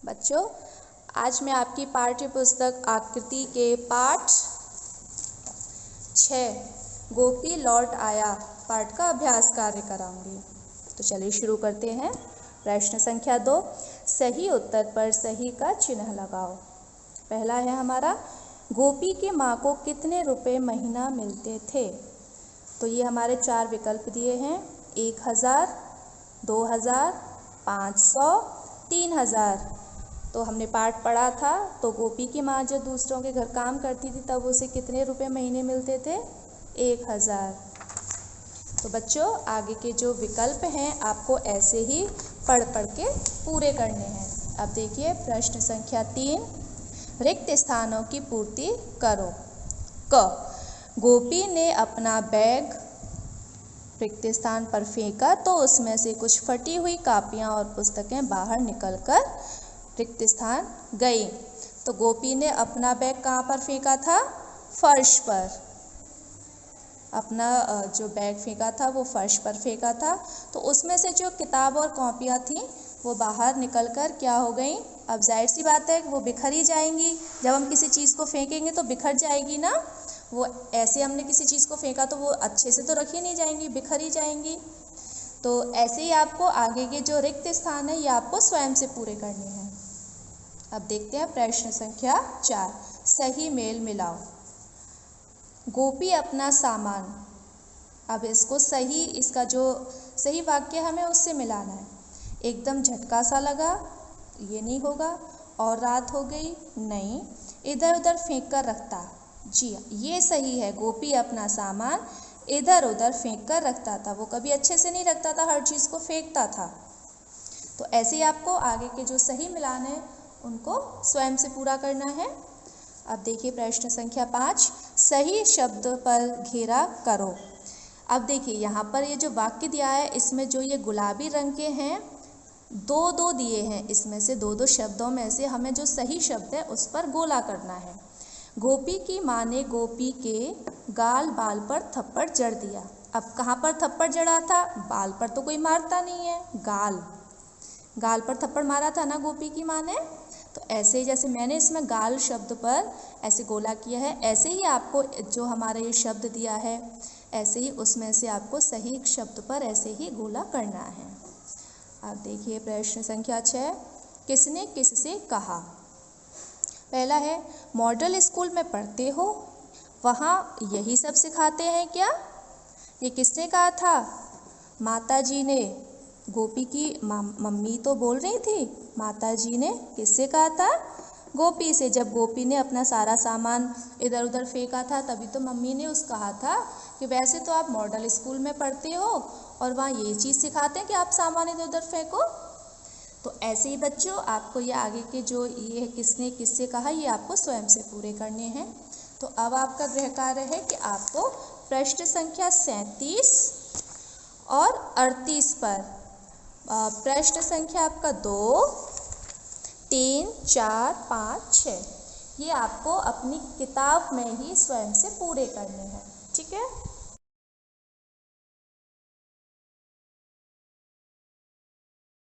बच्चों, आज मैं आपकी पाठ्य पुस्तक आकृति के पाठ 6 गोपी लौट आया पाठ का अभ्यास कार्य कराऊंगी। तो चलिए शुरू करते हैं। प्रश्न संख्या 2, सही उत्तर पर सही का चिन्ह लगाओ। पहला है हमारा, गोपी की माँ को कितने रुपए महीना मिलते थे? तो ये हमारे 4 विकल्प दिए हैं, 1000, 2000, 500, 3000। तो हमने पाठ पढ़ा था, तो गोपी की माँ जब दूसरों के घर काम करती थी तब उसे कितने रुपए महीने मिलते थे? 1000। तो बच्चों, आगे के जो विकल्प हैं आपको ऐसे ही पढ़ के पूरे करने हैं। अब देखिए प्रश्न संख्या 3, रिक्त स्थानों की पूर्ति करो। क, गोपी ने अपना बैग रिक्त स्थान पर फेंका तो उसमें से कुछ फटी हुई कापियाँ और पुस्तकें बाहर निकलकर रिक्त स्थान गई। तो गोपी ने अपना बैग कहाँ पर फेंका था? फर्श पर। अपना जो बैग फेंका था वो फर्श पर फेंका था। तो उसमें से जो किताब और कॉपियाँ थीं वो बाहर निकलकर क्या हो गई? अब जाहिर सी बात है वो बिखर ही जाएंगी। जब हम किसी चीज़ को फेंकेंगे तो बिखर जाएगी ना। वो ऐसे हमने किसी चीज़ को फेंका तो वो अच्छे से तो रखी नहीं जाएंगी, बिखर ही जाएंगी। तो ऐसे ही आपको आगे के जो रिक्त स्थान है ये आपको स्वयं से पूरे करने हैं। अब देखते हैं प्रश्न संख्या 4, सही मेल मिलाओ। गोपी अपना सामान, अब इसको सही, इसका जो सही वाक्य हमें उससे मिलाना है। एकदम झटका सा लगा, ये नहीं होगा। और रात हो गई, नहीं। इधर उधर फेंक कर रखता, जी ये सही है। गोपी अपना सामान इधर उधर फेंक कर रखता था, वो कभी अच्छे से नहीं रखता था, हर चीज़ को फेंकता था। तो ऐसे ही आपको आगे के जो सही मिलान है उनको स्वयं से पूरा करना है। अब देखिए प्रश्न संख्या 5, सही शब्द पर घेरा करो। अब देखिए यहाँ पर ये जो वाक्य दिया है इसमें जो ये गुलाबी रंग के हैं, दो दिए हैं, इसमें से दो शब्दों में से हमें जो सही शब्द है उस पर गोला करना है। गोपी की माँ ने गोपी के गाल बाल पर थप्पड़ जड़ दिया। अब कहाँ पर थप्पड़ जड़ा था? बाल पर तो कोई मारता नहीं है, गाल पर थप्पड़ मारा था ना गोपी की माँ ने। तो ऐसे ही जैसे मैंने इसमें गाल शब्द पर ऐसे गोला किया है, ऐसे ही आपको जो हमारा ये शब्द दिया है ऐसे ही उसमें से आपको सही शब्द पर ऐसे ही गोला करना है। अब देखिए प्रश्न संख्या 6, किसने किससे कहा? पहला है, मॉडल स्कूल में पढ़ते हो, वहाँ यही सब सिखाते हैं क्या? ये किसने कहा था? माता जी ने। गोपी की मम्मी तो बोल रही थी, माता जी ने किससे कहा था? गोपी से। जब गोपी ने अपना सारा सामान इधर उधर फेंका था तभी तो मम्मी ने उस कहा था कि वैसे तो आप मॉडल स्कूल में पढ़ते हो और वहाँ ये चीज़ सिखाते हैं कि आप सामान इधर उधर फेंको। तो ऐसे ही बच्चों आपको ये आगे के जो ये किसने किससे कहा ये आपको स्वयं से पूरे करने हैं। तो अब आपका गृह कार्य है कि आपको प्रश्न संख्या 37 और 38 पर प्रश्न संख्या आपका 2, 3, 4, 5, 6 ये आपको अपनी किताब में ही स्वयं से पूरे करने हैं। ठीक है।